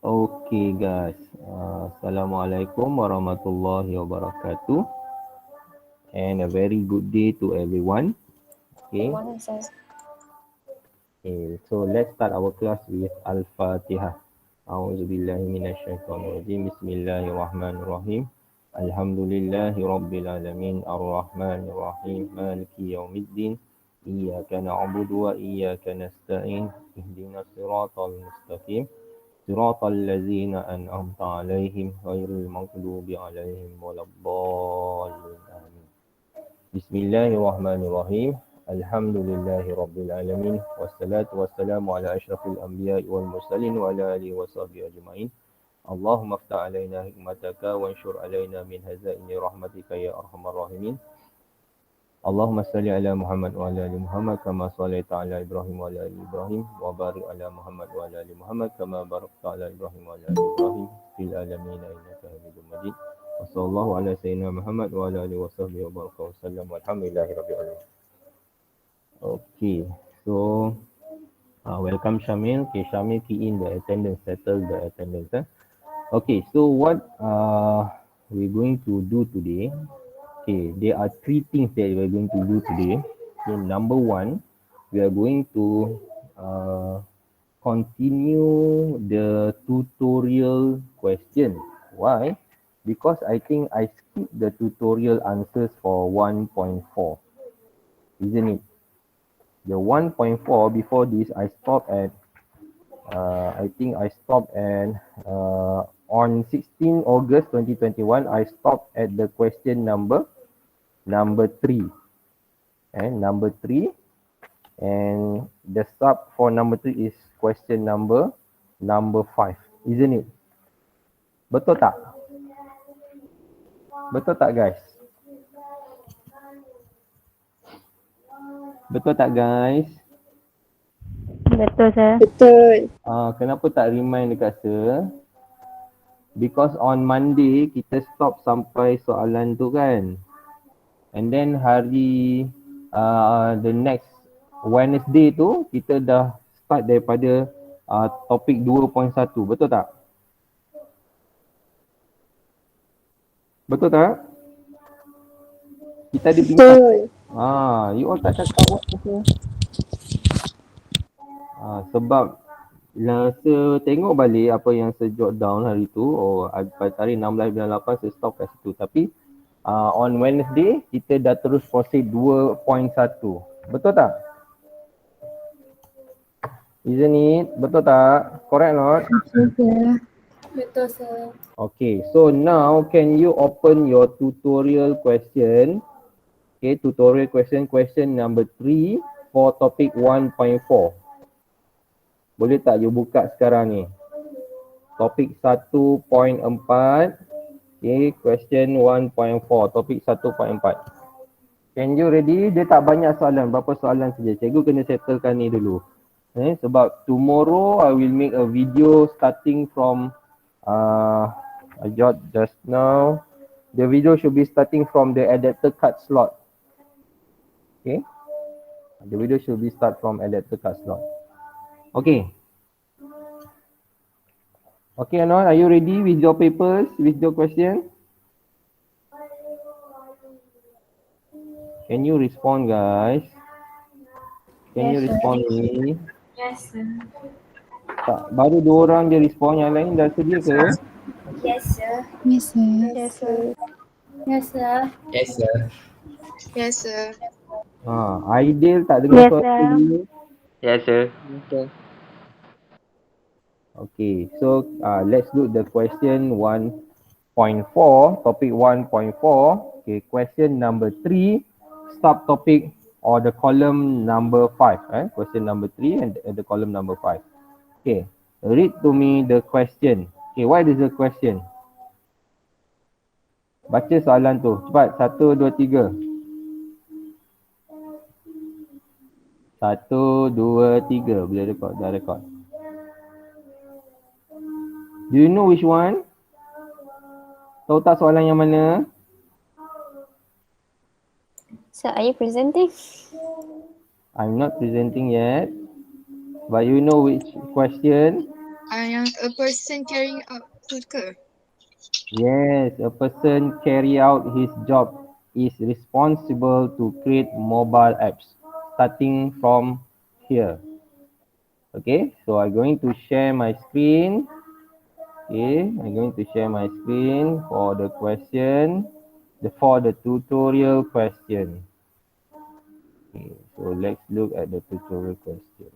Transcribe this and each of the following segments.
Okay guys, Assalamualaikum warahmatullahi wabarakatuh and a very good day to everyone. Okay, Morning, sir. so let's start our class with Al-Fatihah. A'udzubillahi minasyaitonirrajim. Bismillahirrahmanirrahim. Alhamdulillahi rabbil alamin arrahmanir rahim maliki yaumiddin. Iyyaka na'budu wa iyyaka nasta'in. Ihdinas siratal mustaqim. صراط الذين أنعمت عليهم غير المغضوب عليهم ولا الضالين آمين. بسم الله الرحمن الرحيم. الحمد لله رب العالمين والصلاة والسلام على أشرف الأنبياء والمرسلين وعلى آله وصحبه أجمعين. اللهم افتح علينا حكمتك وانشر علينا من هزائن رحمتك يا أرحم الراحمين. اللهم صل على محمد وعلى ال محمد كما صليت على ابراهيم وعلى ال ابراهيم وبارك على محمد وعلى ال محمد كما باركت على ابراهيم وعلى ال ابراهيم في العالمين انك حميد مجيد. وصلى الله على سيدنا محمد وعلى اله وصحبه وبارك وسلم والحمد لله رب العالمين. Okay, so welcome Shamil. Okay, Shamil key in the attendance, settle the attendance. Okay, so what we're going to do today. Okay, there are three things that we are going to do today. Okay, number one, we are going to continue the tutorial question. Why? Because I think I skipped the tutorial answers for 1.4, isn't it? The 1.4 before this, I stopped at, I think I stopped at, on 16 August 2021, I stopped at the question number 3. And number 3, and the sub for number 3 is question number 5, isn't it? Betul tak? Betul tak guys? Betul tak guys? Betul, sir. Betul. Kenapa tak remind dekat sir? Because on Monday kita stop sampai soalan tu kan. And then hari the next Wednesday tu kita dah start daripada topik 2.1. Betul tak? Betul tak? Kita ada bincang. Betul. You all tak cakap what apa? Sebab saya tengok balik apa yang saya jot down hari tu, pada tarikh 16 bulan 8 saya stop kat situ. Tapi on Wednesday kita dah terus proceed 2.1. Betul tak? Isn't it? Betul tak? Correct not? Betul, sir. Okay, so now can you open your tutorial question? Okay, tutorial question number 3 for topic 1.4. Boleh tak you buka sekarang ni? Topik 1.4. Okay, question 1.4. Topik 1.4. Can you ready? Dia tak banyak soalan. Berapa soalan saja. Cikgu kena settlekan ni dulu. Sebab tomorrow I will make a video starting from I jot just now. The video should be starting from the adapter card slot. Okay. The video should be start from adapter card slot. Okay. Okay, Anwar, are you ready with your papers, with your question? Can you respond, guys? Can you respond me? Yes, sir. Tak, baru 2 orang dia respond, yang lain dah sedia ke? Yes, sir. Yes, sir. Yes, sir. Yes, sir. Yes, sir. Yes, sir. Ideal tak dengar Yes, suara sir. dulu. Yes, sir. Okay, so let's do the question 1.4, topic 1.4. Okay, question number 3, subtopic or the column number 5. Question number 3 and the column number 5. Okay, read to me the question. Okay, what is the question? Baca soalan tu. Cepat. 1, 2, 3. 1, 2, 3. Boleh record. Dah record. Do you know which one? Tahu tak soalan yang mana? Sir, are you presenting? I'm not presenting yet. But you know which question? Yang a person carrying out food ke? Yes, a person carry out his job is responsible to create mobile apps starting from here. Okay, so I'm going to share my screen. Okay, I'm going to share my screen for the question, for the tutorial question. Okay, so let's look at the tutorial question.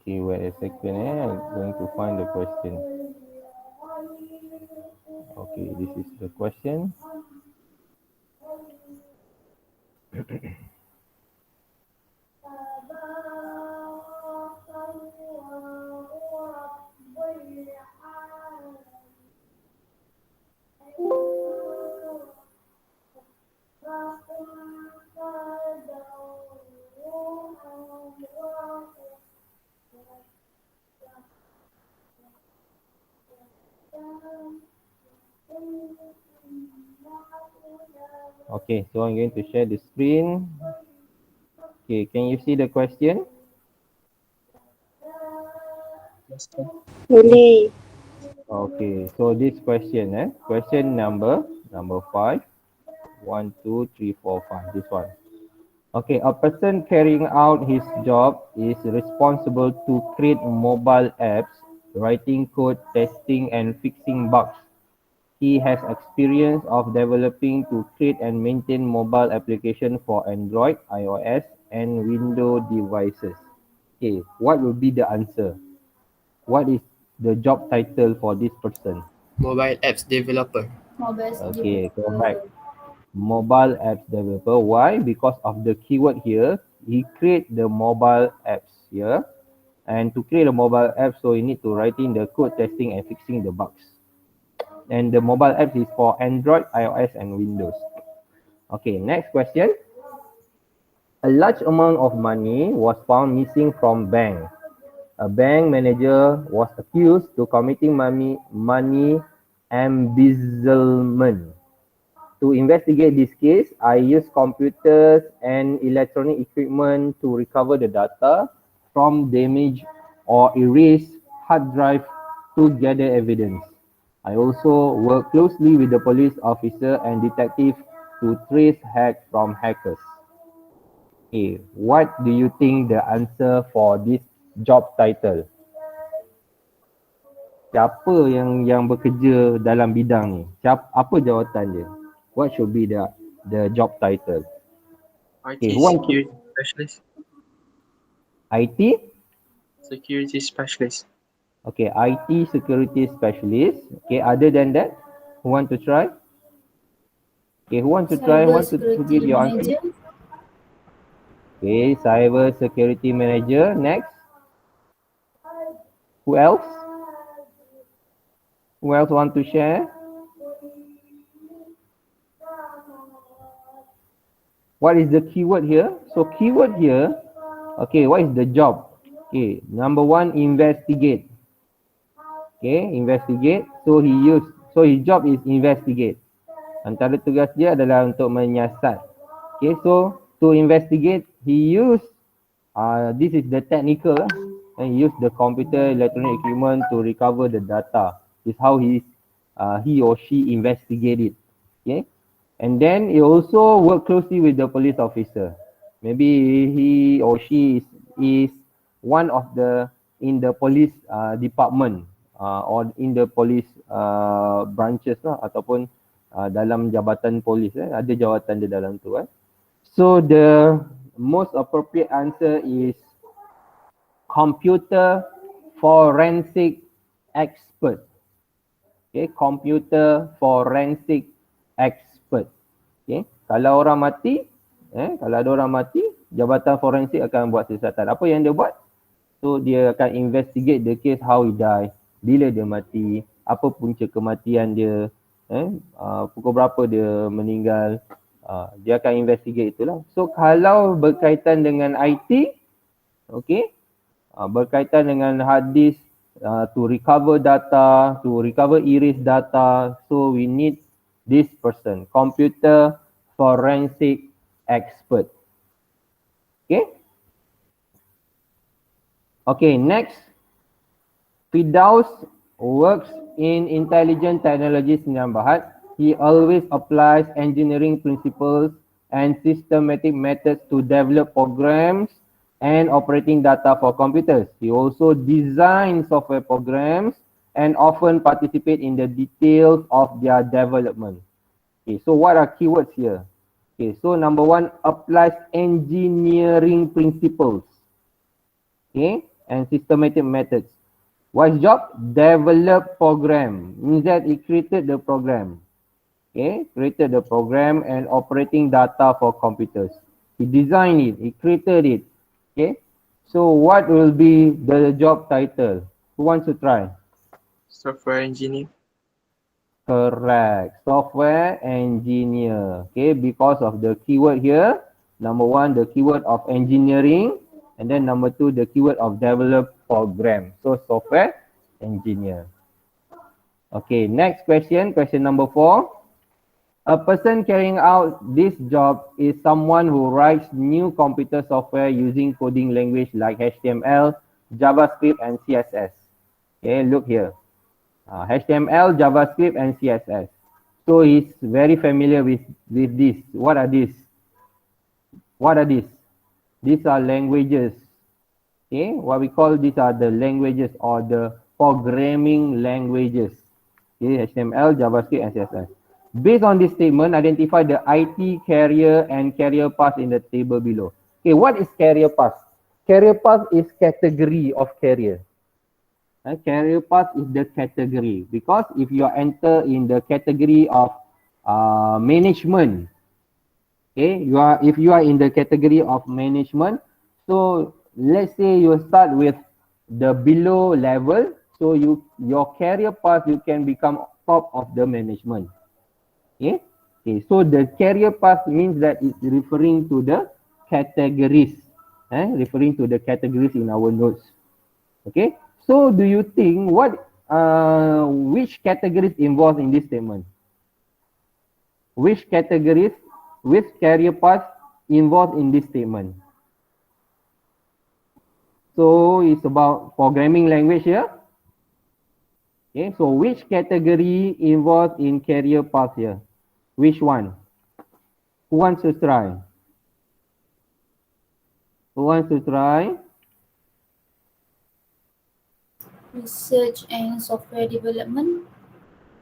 Okay, wait a second. I'm going to find the question. Okay, this is the question. Okay, so I'm going to share the screen. Okay, can you see the question? Boleh. Okay, so this question, question number 5. 1, 2, 3, 4, 5. This one. Okay, a person carrying out his job is responsible to create mobile apps, writing code, testing and fixing bugs. He has experience of developing to create and maintain mobile application for Android, iOS and Windows devices. Okay, what will be the answer? What is the job title for this person? Mobile apps developer. Okay, correct. Mobile apps developer. Why? Because of the keyword here. He create the mobile apps here. And to create a mobile app, so you need to write in the code, testing and fixing the bugs. And the mobile apps is for Android, iOS and Windows. Okay, next question. A large amount of money was found missing from bank. A bank manager was accused to committing money embezzlement. To investigate this case, I used computers and electronic equipment to recover the data from damaged or erased hard drive to gather evidence. I also work closely with the police officer and detective to trace hack from hackers. Okay, what do you think the answer for this job title? Siapa yang bekerja dalam bidang ni? Apa jawatan dia? What should be the job title? IT Okay, who want to? security specialist. IT? Security specialist. Okay, IT security specialist. Okay, other than that, who want to try? Okay, who want to try? Who want to give your answer? Okay, cyber security manager. Next. Who else? Who else want to share? What is the keyword here? So keyword here, okay, what is the job? Okay, number 1, investigate. Okay, investigate. So his job is investigate. Antara tugas dia adalah untuk menyiasat. Okay, so to investigate, he use, this is the technical, and he use the computer, electronic equipment to recover the data. This is how he or she investigate it. Okay, and then he also work closely with the police officer. Maybe he or she is one of the in the police department or in the police branches lah, ataupun dalam jabatan polis, ada jawatan dia dalam tu. So the most appropriate answer is computer forensic expert. Okay, computer forensic expert. Okay, kalau orang mati, kalau ada orang mati, jabatan forensik akan buat siasatan. Apa yang dia buat? So dia akan investigate the case, how he die, bila dia mati, apa punca kematian dia, pukul berapa dia meninggal. Dia akan investigate itulah. So kalau berkaitan dengan IT, okay, berkaitan dengan hard disk, to recover data, to recover erase data. So we need this person, computer forensic expert. Okay. Okay, next. Firdaus works in intelligent technology Sdn Bhd. He always applies engineering principles and systematic methods to develop programs and operating data for computers. He also designs software programs and often participate in the details of their development. Okay, so what are keywords here? Okay, so number one, applies engineering principles. Okay, and systematic methods. What's job? Develop program. Means that he created the program. Okay, created the program and operating data for computers. He designed it, he created it. Okay, so what will be the job title? Who wants to try? Software engineer. Correct. Software engineer. Okay, because of the keyword here. Number one, the keyword of engineering. And then number two, the keyword of develop program. So software engineer. Okay, next question. Question number 4. A person carrying out this job is someone who writes new computer software using coding language like HTML, JavaScript, and CSS. Okay, look here. HTML, JavaScript, and CSS. So he's very familiar with this. What are these? What are these? These are languages. Okay, what we call these are the languages or the programming languages. Okay, HTML, JavaScript, and CSS. Based on this statement, identify the IT carrier and carrier path in the table below. Okay, what is carrier path? Carrier path is category of carrier. Carrier path is the category, because if you enter in the category of management, okay, if you are in the category of management, so let's say you start with the below level, so your career path you can become top of the management. Okay, so the career path means that it's referring to the categories, referring to the categories in our notes. Okay, so do you think which categories involved in this statement? Which categories, which career path involved in this statement? So it's about programming language here. Okay, so which category involved in career path here? Which one? Who wants to try? Who wants to try? Research and software development.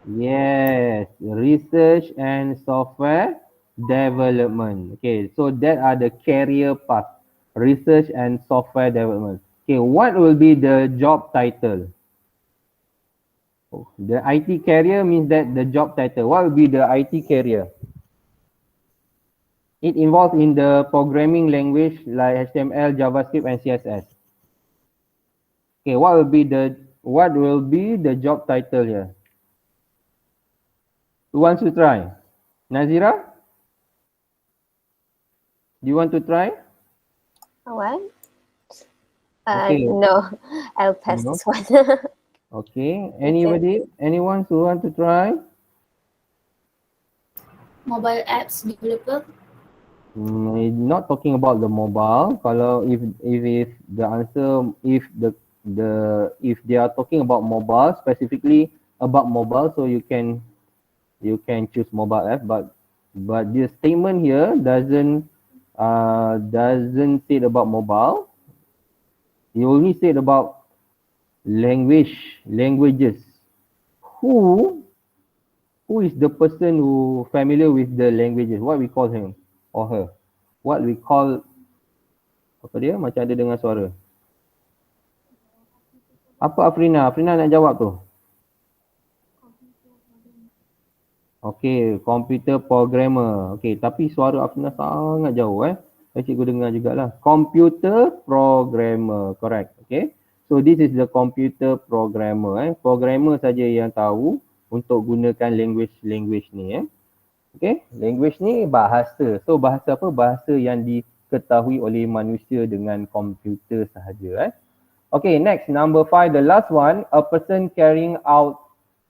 Yes, research and software development. Okay, so that are the career path, research and software development. Okay, what will be the job title? The IT career means that the job title. What will be the IT career? It involves in the programming language like HTML, JavaScript, and CSS. Okay, what will be the job title here? Who wants to try? Nazira? Do you want to try? What? Okay. No, I'll pass No? this one. Okay. Anybody? Anyone who want to try? Mobile apps developer. Not talking about the mobile. Kalau if the answer if they are talking about mobile, specifically about mobile, so you can choose mobile app, but the statement here doesn't say about mobile. You only said about languages. Who is the person who familiar with the languages? What we call him or her? What we call, apa dia? Macam ada dengar suara. Apa Afrina? Afrina nak jawab tu. Okay, computer programmer. Okay, tapi suara Afrina sangat jauh Cikgu dengar jugalah. Computer programmer, correct. Okay. So this is the computer programmer. Programmer saja yang tahu untuk gunakan language ni. Okay, language ni bahasa. So bahasa apa? Bahasa yang diketahui oleh manusia dengan komputer sahaja. Okay, next, number 5, the last one, a person carrying out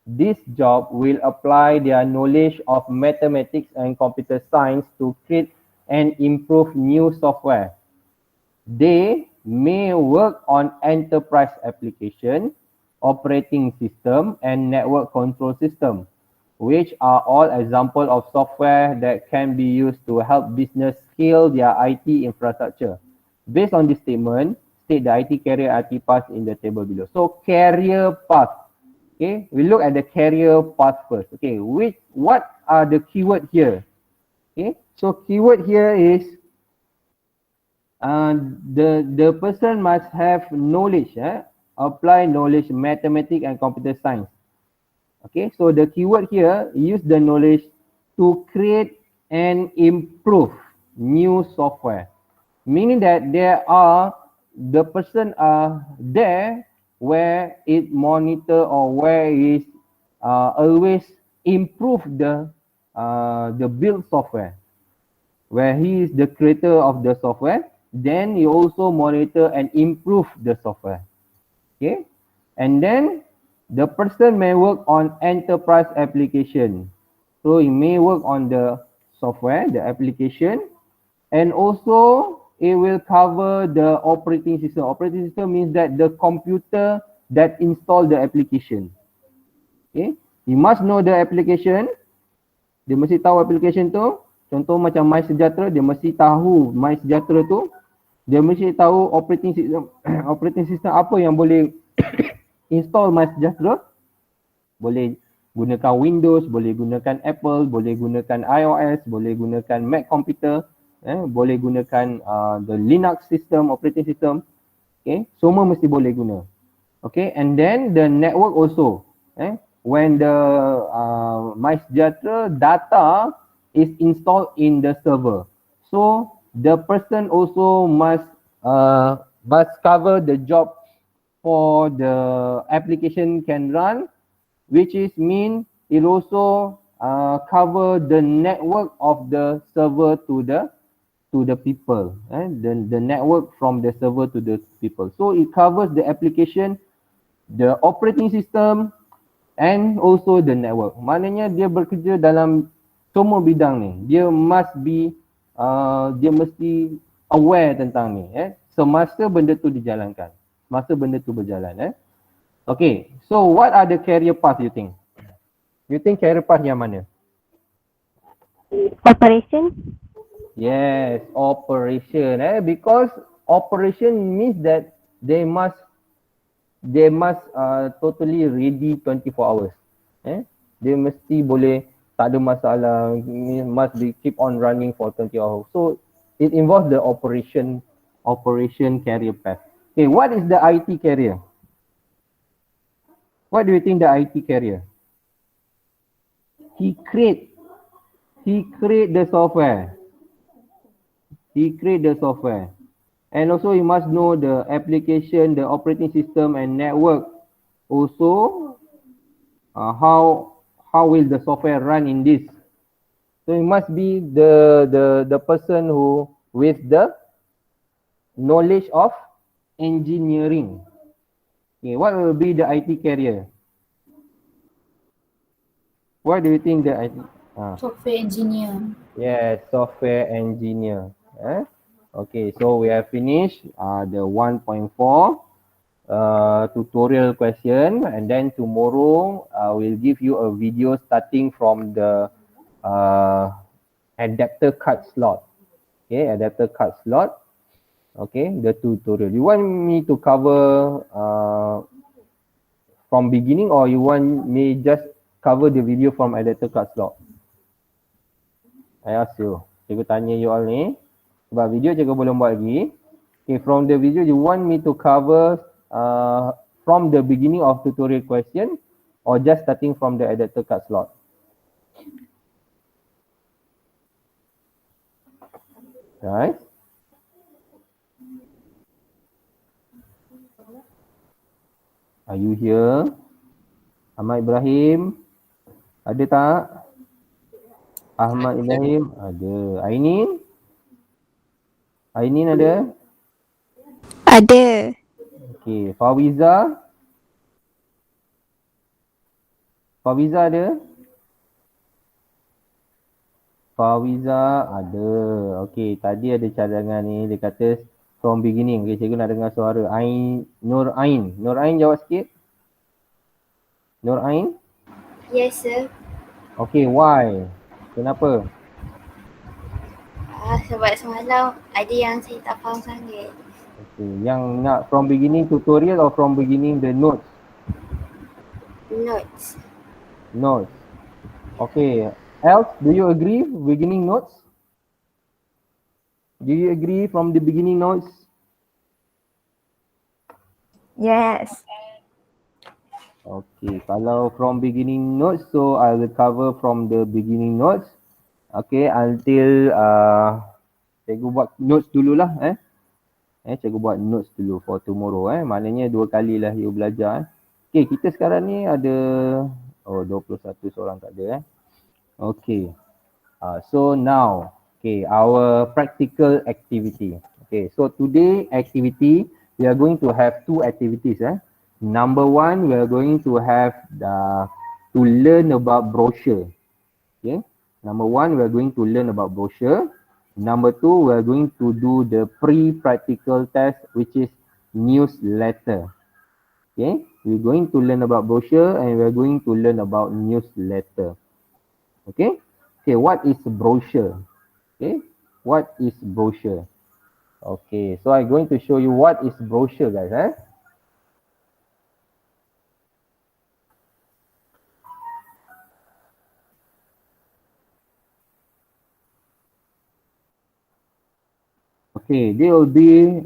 this job will apply their knowledge of mathematics and computer science to create and improve new software. They may work on enterprise application, operating system, and network control system, which are all examples of software that can be used to help business scale their IT infrastructure. Based on this statement, state the IT career IT path in the table below. So career path. Okay, we look at the career path first. Okay, what are the keyword here? Okay, so keyword here is the person must have knowledge, apply knowledge, mathematics and computer science. Okay, so the keyword here, use the knowledge to create and improve new software, meaning that the person are there where it monitor or where is always improve the build software, where he is the creator of the software, then he also monitor and improve the software. Okay, and then the person may work on enterprise application. So he may work on the software, the application, and also it will cover the operating system. Operating system means that the computer that install the application. Okay, you must know the application. Dia mesti tahu application tu. Contoh macam MySejahtera, dia mesti tahu MySejahtera tu. Dia mesti tahu operating system operating system apa yang boleh install MySejahtera. Boleh gunakan Windows, boleh gunakan Apple, boleh gunakan iOS, boleh gunakan Mac computer, boleh gunakan the Linux system, operating system. Okay, semua mesti boleh guna. Okay, and then the network also. When the MySejahtera data is installed in the server, so the person also must cover the job for the application can run, which is mean it also cover the network of the server to the people, the network from the server to the people. So it covers the application, the operating system, and also the network. Maknanya dia bekerja dalam semua bidang ni. Dia must be dia mesti aware tentang ni, semasa benda tu dijalankan, masa benda tu berjalan. Okay, so what are the career path you think? You think career path yang mana? Operation. Yes, operation. Because operation means that they must totally ready 24 hours. Dia mesti boleh, tak ada masalah, must be keep on running for 20 hours. So it involves the operation career path. Okay, what is the IT career? What do you think the IT career? He create the software. He create the software. And also you must know the application, the operating system and network. Also, how will the software run in this? So it must be the person who with the knowledge of engineering. Okay, what will be the IT career? What do you think the IT? Software engineer. Yes, software engineer. Okay, so we have finished the 1.4 tutorial question, and then tomorrow we'll give you a video starting from the adapter card slot. Okay, adapter card slot. Okay, the tutorial. You want me to cover from beginning, or you want me just cover the video from adapter card slot? I ask you. Cikgu tanya you all ni. Sebab video cikgu belum buat lagi. Okay, from the video you want me to cover from the beginning of tutorial question or just starting from the adapter card slot? Right? Are you here? Ahmad Ibrahim? Ada tak? Ahmad Ibrahim? Ada. Ainin? Ainin ada? Ada. Okay, Fawiza ada? Fawiza ada. Okay, tadi ada cadangan ni, dia kata from beginning. Okay, cikgu nak dengar suara. Nur Ain. Nur Ain jawab sikit. Nur Ain? Yes, sir. Okay, why? Kenapa? Sebab semalam ada yang saya tak faham sangat. Okay, yang nak from beginning tutorial or from beginning the notes? Notes. Notes. Okay, else do you agree beginning notes? Do you agree from the beginning notes? Yes. Okay, kalau from beginning notes, so I will cover from the beginning notes. Okay, until cikgu buat notes dululah cikgu buat notes dulu for tomorrow maknanya 2 kali lah you belajar Okay, kita sekarang ni ada 21 seorang tak ada Okay. So now, okay, our practical activity. Okay, so today activity, we are going to have 2 activities. Number 1, we are going to have to learn about brochure. Okay, number 1, we are going to learn about brochure. Number 2, we are going to do the pre-practical test, which is newsletter. Okay, we're going to learn about brochure and we're going to learn about newsletter. Okay, what is brochure? Okay, what is brochure? Okay, so I'm going to show you what is brochure, guys. Okay, there will be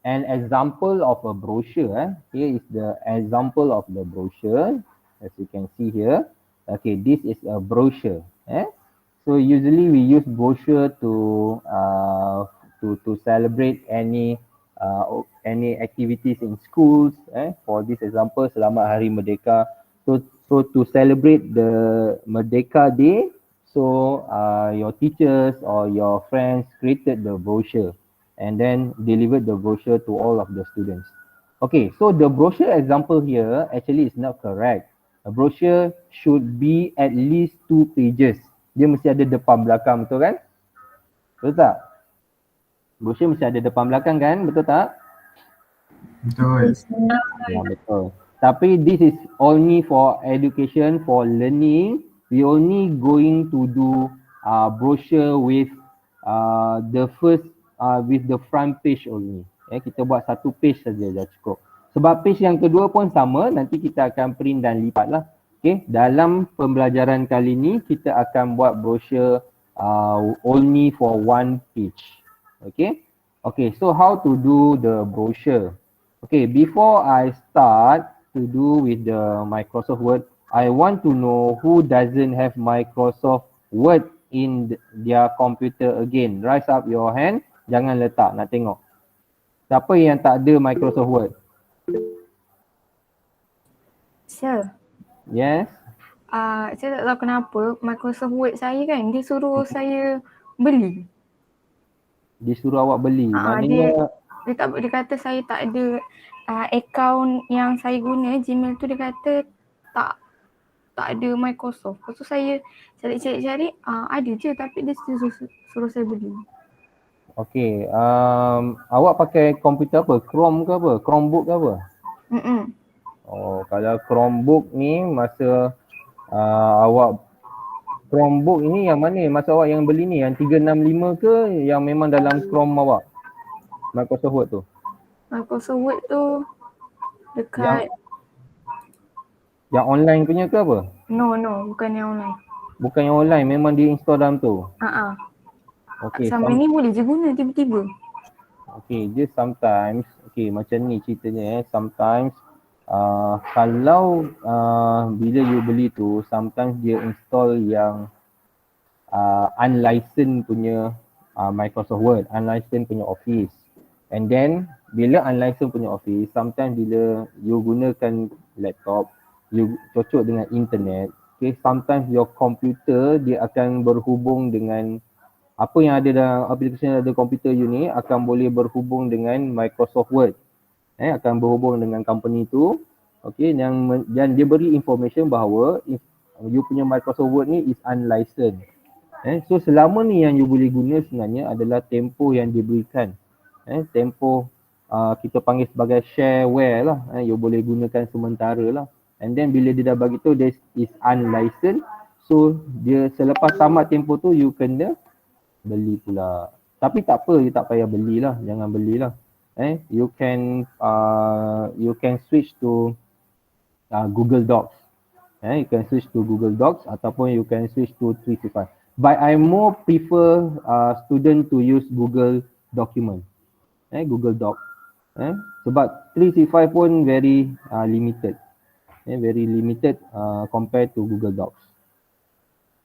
an example of a brochure. Here is the example of the brochure, as you can see here. Okay, this is a brochure. So usually we use brochure to celebrate any activities in schools. For this example, Selamat Hari Merdeka. So to celebrate the Merdeka Day, so your teachers or your friends created the brochure and then delivered the brochure to all of the students. Okay, so the brochure example here actually is not correct. A brochure should be at least 2 pages. Dia mesti ada depan belakang, betul kan? Betul tak? Brochure mesti ada depan belakang kan? Betul tak? Betul. Ya, betul. Tapi this is only for education, for learning. We only going to do brochure with the first with the front page only. Kita buat 1 page saja dah cukup. Sebab page yang kedua pun sama, nanti kita akan print dan lipat lah. Okay, dalam pembelajaran kali ni kita akan buat brochure only for 1 page. Okay, so how to do the brochure? Okay, before I start to do with the Microsoft Word, I want to know who doesn't have Microsoft Word in their computer again. Raise up your hand, jangan letak, nak tengok. Siapa yang tak ada Microsoft Word? Sir, Yes? saya tak tahu kenapa Microsoft Word saya kan, dia suruh saya beli. Disuruh awak beli. Maknanya Dia kata saya tak ada akaun yang saya guna, Gmail tu dia kata tak ada Microsoft. Lepas tu saya cari-cari, ada je tapi dia suruh saya beli. okay, awak pakai komputer apa? Chrome ke apa? Chromebook ke apa? Oh, kalau Chromebook ni masa awak Chromebook ini yang mana? Masa awak yang beli ni yang 365 ke yang memang dalam Chrome awak? Microsoft Word tu. Microsoft Word tu dekat Yang online punya ke apa? No, bukan yang online. Bukan yang online, memang dia install dalam tu. Okay, Sampai ni boleh je guna tiba-tiba. okay, just sometimes, okay macam ni ceritanya sometimes kalau bila you beli tu, sometimes dia install yang unlicensed punya Microsoft Word, unlicensed punya Office. And then bila unlicensed punya Office, sometimes bila you gunakan laptop, you cocok dengan internet, okay, sometimes your computer dia akan berhubung dengan apa yang ada dalam aplikasi yang ada komputer you ni akan boleh berhubung dengan Microsoft Word. akan berhubung dengan company tu. Okay, dan dia beri information bahawa you punya Microsoft Word ni is unlicensed. So selama ni yang you boleh guna sebenarnya adalah tempoh yang diberikan. Tempoh kita panggil sebagai shareware lah. You boleh gunakan sementara lah. And then bila dia dah bagi tu this is unlicensed. So dia selepas tamat tempoh tu you kena beli pula. Tapi tak apa, you tak payah belilah, jangan belilah. You can switch to Google Docs. You can switch to Google Docs ataupun you can switch to 365. But I more prefer student to use Google Document. Google Docs. Sebab 365 pun very limited. Very limited compared to Google Docs.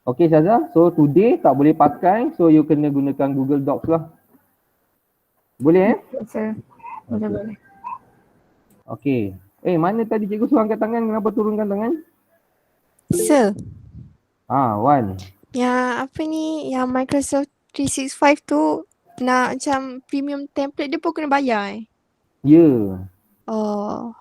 Okay Syaza, so today tak boleh pakai, so you kena gunakan Google Docs lah. Boleh Sir. Boleh. Okay. Mana tadi cikgu suruh angkat tangan, kenapa turunkan tangan? Sir, Wan. yang apa ni, yang Microsoft 365 tu nak macam premium template dia pun kena bayar Ya. Oh.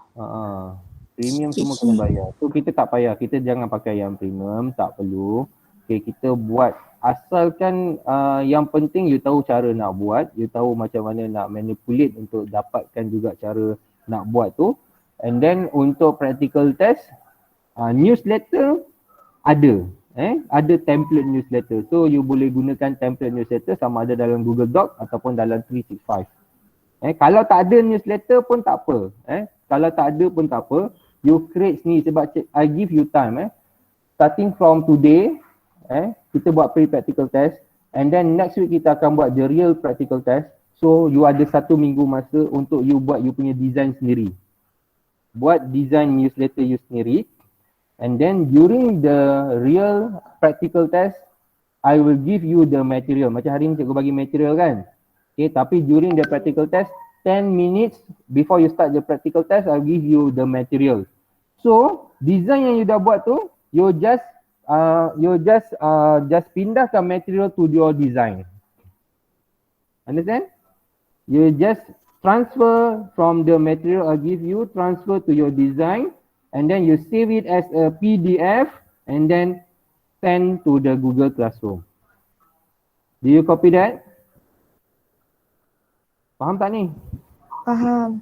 Premium semua kena bayar. So kita tak payah, kita jangan pakai yang premium, tak perlu. Okay, kita buat asalkan yang penting you tahu cara nak buat, you tahu macam mana nak manipulate untuk dapatkan juga cara nak buat tu. And then untuk practical test, newsletter ada. Ada template newsletter. So you boleh gunakan template newsletter sama ada dalam Google Doc ataupun dalam 365. Kalau tak ada newsletter pun tak apa. Kalau tak ada pun tak apa. You create ni sebab I give you time. Starting from today, kita buat pre-practical test and then next week kita akan buat the real practical test. So you ada 1 minggu masa untuk you buat you punya design sendiri. Buat design newsletter you sendiri. And then during the real practical test, I will give you the material. Macam hari ni cikgu bagi material kan. Okay, tapi during the practical test, 10 minutes before you start the practical test, I'll give you the material. So, design yang you dah buat tu, you just pindahkan material to your design. Understand? You just transfer from the material I give you, transfer to your design, and then you save it as a PDF and then send to the Google Classroom. Do you copy that? Faham tak ni? Faham.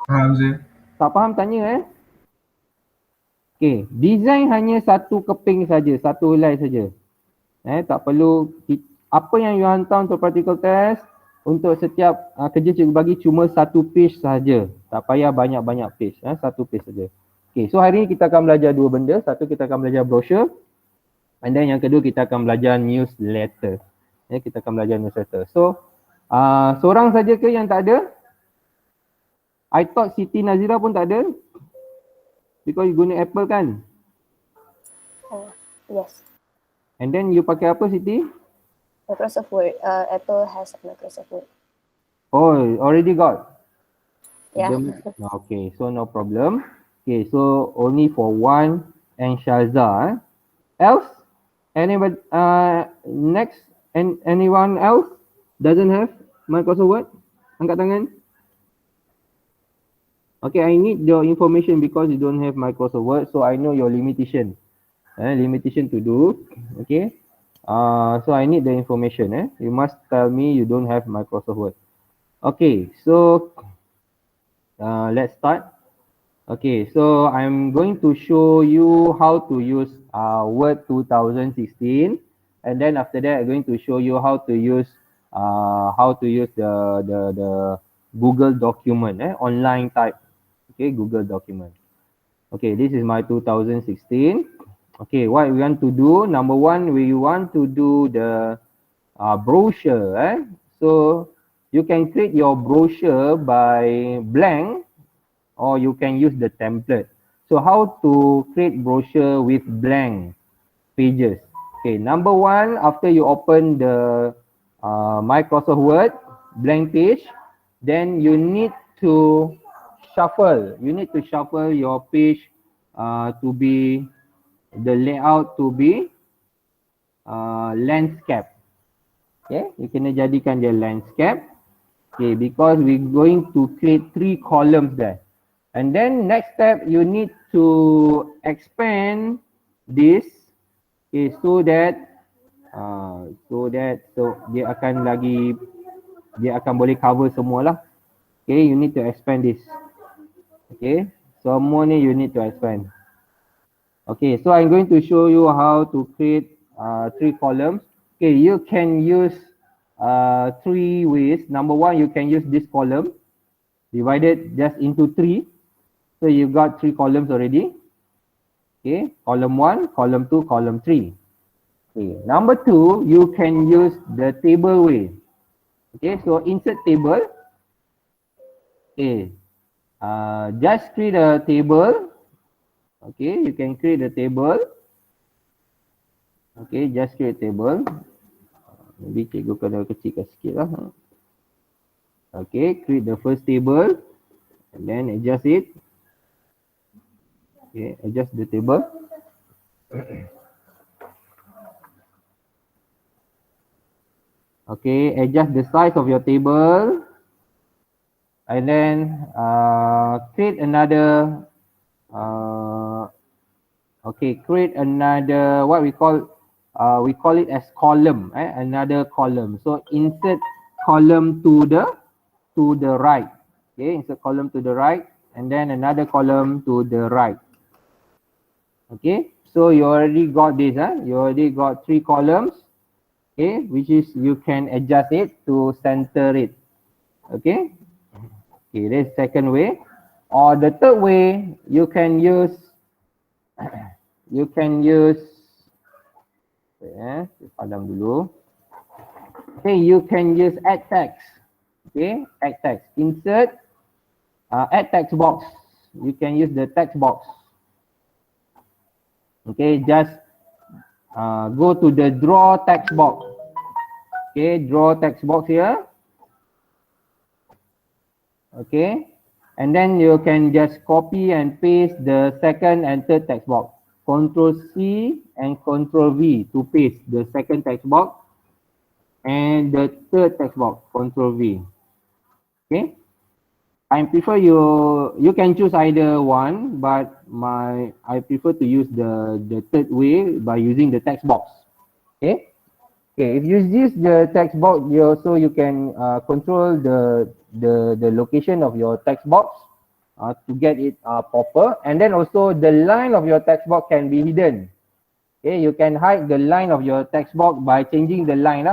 Faham Zul? Tak faham tanya Okay, design hanya satu keping saja, satu helai saja. Tak perlu, apa yang you hantar untuk practical test, untuk setiap kerja cikgu bagi cuma satu page saja. Tak payah banyak-banyak page, satu page saja. Okay, so hari ni kita akan belajar dua benda. Satu, kita akan belajar brochure. And then yang kedua, kita akan belajar newsletter. Kita akan belajar newsletter. So, seorang saja ke yang tak ada? I thought Siti Nazira pun tak ada. Because you guna Apple kan? Yes, And then you pakai apa Siti? Microsoft Word. Apple has Microsoft Word. Oh, already got? Yeah. Okay, so no problem. Okay, so only for Wan and Shaza. Else? Anybody, next? Anyone else doesn't have Microsoft Word? Angkat tangan. Okay, I need your information because you don't have Microsoft Word, so I know your limitation. Limitation to do. Okay. So I need the information. You must tell me you don't have Microsoft Word. Okay, so let's start. Okay, so I'm going to show you how to use Word 2016, and then after that I'm going to show you how to use the Google document, online type. Okay, Google document. Okay, this is my 2016. Okay, what we want to do, number one, we want to do the brochure. So you can create your brochure by blank or you can use the template. So how to create brochure with blank pages? Okay, number one, after you open the Microsoft Word blank page, then you need to shuffle. You need to shuffle your page to be the layout to be landscape. Okay, you kena jadikan dia landscape. Okay, because we're going to create 3 columns there. And then next step, you need to expand this, okay, so dia akan boleh cover semua lah. Okay, you need to expand this. Okay, semua ni you need to expand. Okay, so I'm going to show you how to create 3 columns. Okay, you can use 3 ways. Number 1, you can use this column divided just into 3. So you've got 3 columns already. Okay, column 1, column 2, column 3. Okay, number 2, you can use the table way. Okay, so insert table. Okay, just create a table. Okay, you can create a table. Okay, just create a table. Maybe cikgu kena kecilkan sikit lah. Okay, create the first table and then adjust it. Okay, adjust the table. Okay, adjust the size of your table and then create another create another what we call it as column, another column. So insert column to the right. Okay, insert column to the right and then another column to the right. Okay, so you already got this, you already got 3 columns, okay, which is you can adjust it to center it. Okay, okay, that's second way. Or the third way, you can use padam dulu. Okay, you can use add text. Okay, add text. Insert add text box. You can use the text box. Okay, just go to the draw text box. Okay, draw text box here. Okay, and then you can just copy and paste the second and third text box. Control C and Control V to paste the second text box and the third text box, Control V. Okay, I prefer you can choose either one, but I prefer to use the third way by using the text box. Okay, okay, if you use the text box, you can control the location of your text box to get it proper, and then also the line of your text box can be hidden. Okay, you can hide the line of your text box by changing the line.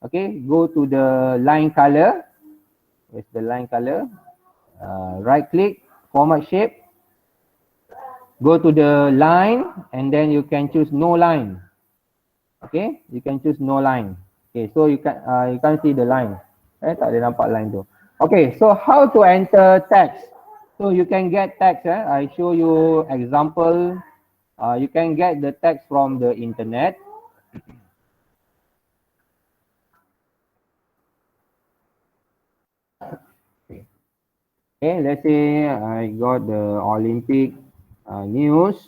Okay, go to the line color. It's the line color. Right click, format shape. Go to the line and then you can choose no line. Okay, you can choose no line. Okay, so you can't see the line. Tak ada nampak line tu. Okay, so how to enter text? So you can get text. I show you example. You can get the text from the internet. Okay, let's say I got the Olympic news.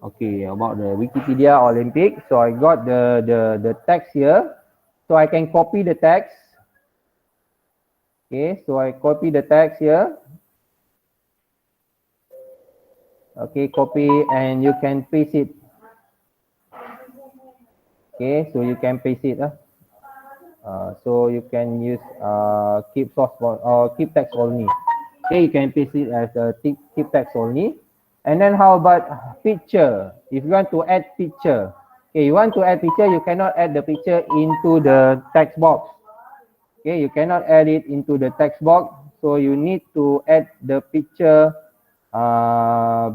Okay, about the Wikipedia Olympic. So I got the text here. So I can copy the text. Okay, so I copy the text here. Okay, copy and you can paste it. Okay, so you can paste it. So you can use keep source or keep text only. Okay, you can paste it as a keep text only. And then how about picture? If you want to add picture, okay, you want to add picture, you cannot add the picture into the text box. Okay, you cannot add it into the text box. So you need to add the picture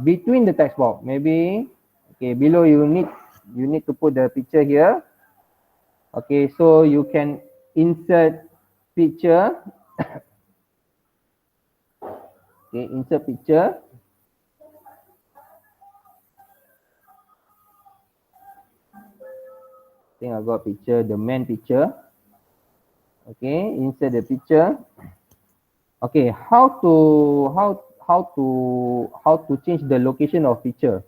between the text box. Maybe okay, below you need to put the picture here. Okay, so you can insert picture. Okay, insert picture. I think I got picture, the main picture. Okay, insert the picture. Okay, how to change the location of picture?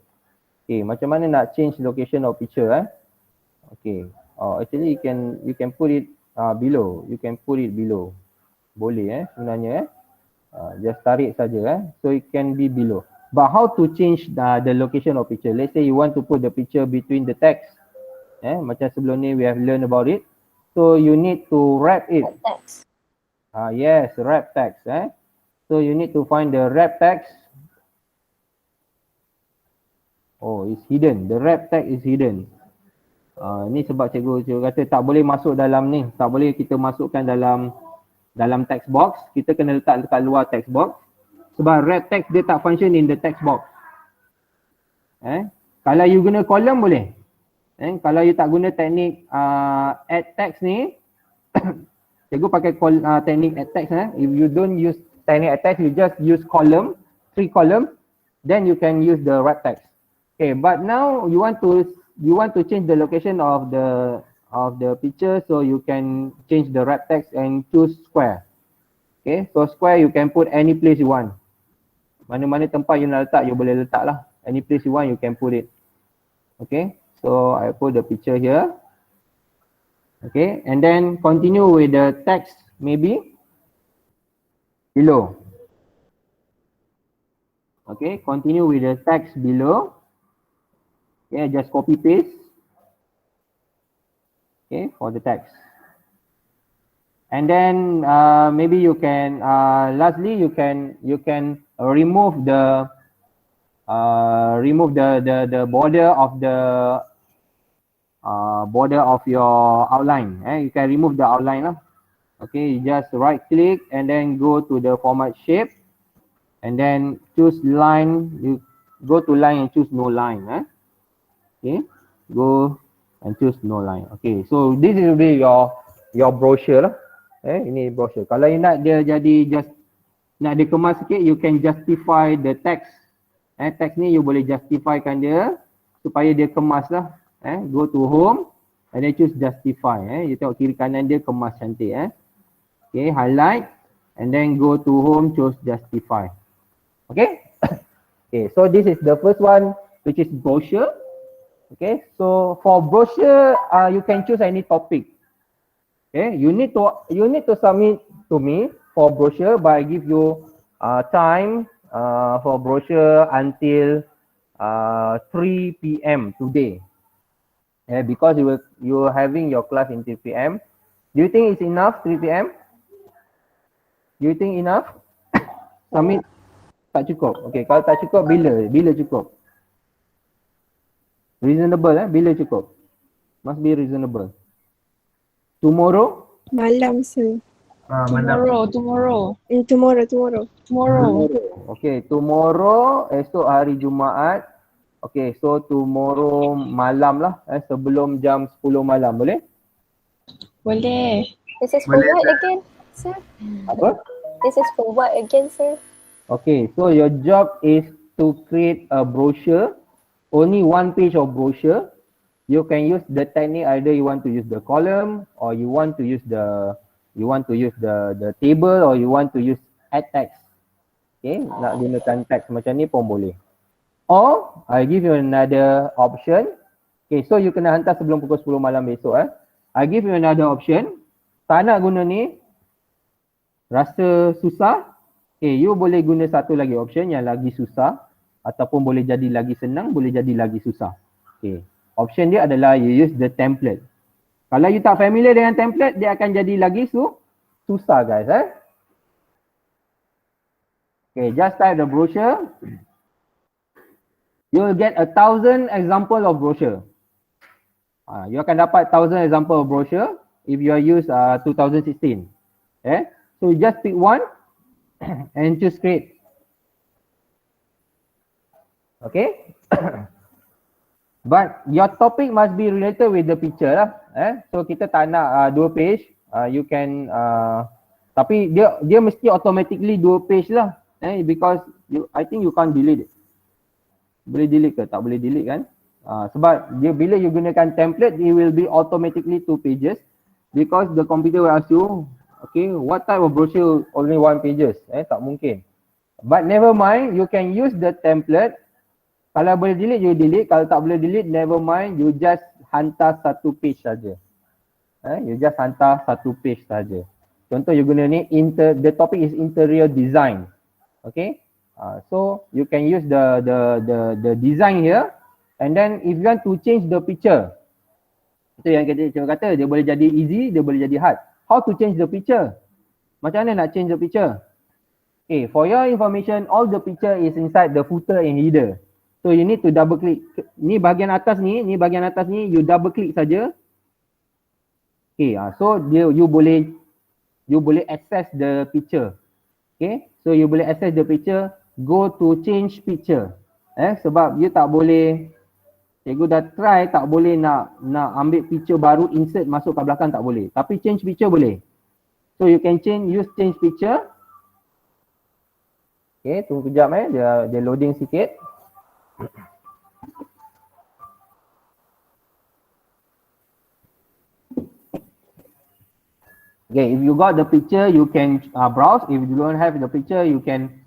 Okay, macam mana nak change location of picture? Okay. Actually you can put it below. You can put it below. Boleh sebenarnya just tarik saja so it can be below. But how to change the location of picture? Let's say you want to put the picture between the text. Macam sebelum ni we have learned about it. So you need to wrap it. Text. Yes, wrap text. So you need to find the wrap text. Oh, it's hidden. The wrap text is hidden. Ni sebab cikgu kata tak boleh masuk dalam ni. Tak boleh kita masukkan dalam text box. Kita kena letak dekat luar text box. Sebab wrap text dia tak function in the text box. Kalau you guna column boleh. Kalau you tak guna teknik add text ni, cikgu pakai teknik add text. If you don't use teknik add text, you just use column, 3 column, then you can use the wrap text. Okay, but now you want to change the location of the picture, so you can change the wrap text and choose square. Okay, so square you can put any place you want. Mana-mana tempat you nak letak, you boleh letak lah. Any place you want, you can put it. Okay, so I put the picture here. Okay, and then continue with the text maybe below. Okay, continue with the text below. Okay, just copy paste. Okay, for the text. And then maybe you can lastly you can remove the border of your outline. You can remove the outline lah. Okay, you just right click and then go to the format shape and then choose line. You go to line and choose no line. Okay, go and choose no line. Okay, so this will be your brochure lah. Ini brochure. Kalau you nak dia jadi just nak dia kemas sikit, you can justify the text. Text ni you boleh justifykan dia supaya dia kemas lah. Go to home and then choose justify. You tengok kiri kanan dia kemas cantik. Okay, highlight and then go to home, choose justify. Okay. Okay, so this is the first one, which is brochure. Okay, so for brochure, you can choose any topic. Okay, you need to submit to me for brochure, but I give you time for brochure until 3 p.m. today. Because you are having your class in 3 p.m. Do you think it's enough 3 p.m.? Do you think enough? Submit tak cukup. Okay, kalau tak cukup bila cukup? Reasonable bila cukup? Must be reasonable. Tomorrow? Malam sir. Tomorrow. Tomorrow. Okay, tomorrow esok hari Jumaat. Okay, so tomorrow malam lah sebelum jam 10 malam boleh? Boleh. This is for what again, sir? Apa? This is for what again, sir? Okay, so your job is to create a brochure. Only one page of brochure. You can use the technique, either you want to use the column or you want to use the table or you want to use add text. Okay, nak gunakan text macam ni pun boleh. Or I give you another option. Okay, so you kena hantar sebelum pukul 10 malam besok. I give you another option. Tak nak guna ni, rasa susah. Okay, you boleh guna satu lagi option yang lagi susah. Ataupun boleh jadi lagi senang, boleh jadi lagi susah. Okay. Option dia adalah you use the template. Kalau you tak familiar dengan template, dia akan jadi lagi susah guys. Okay, just type the brochure. You will get 1,000 example of brochure. You akan dapat 1,000 example of brochure if you use 2016. So you just pick one and choose create. Okay. But your topic must be related with the picture lah. So kita tak nak 2 page. You can tapi dia mesti automatically 2 page lah. Because I think you can't delete it. Boleh delete ke? Tak boleh delete kan? Sebab dia bila you gunakan template, it will be automatically 2 pages. Because the computer will ask you, okay, what type of brochure only 1 pages? Tak mungkin. But never mind, you can use the template. Kalau boleh delete, you delete. Kalau tak boleh delete, never mind. You just hantar 1 page saja. You just hantar satu page saja. Contoh you guna ni, the topic is interior design. Okay, so you can use the design here, and then if you want to change the picture, itu yang kita kata dia boleh jadi easy, dia boleh jadi hard. How to change the picture? Macam mana nak change the picture? Okay, for your information, all the picture is inside the footer and header. So you need to double click. Ni bahagian atas ni you double click saja. Okay, so you boleh access the picture. Okay, so you boleh access the picture, go to change picture. Sebab you tak boleh, cikgu dah try, tak boleh nak ambil picture baru insert masuk kat belakang, tak boleh. Tapi change picture boleh. So you can use change picture. Okay, tunggu kejap dia loading sikit. Okay, if you got the picture, you can browse. If you don't have the picture, you can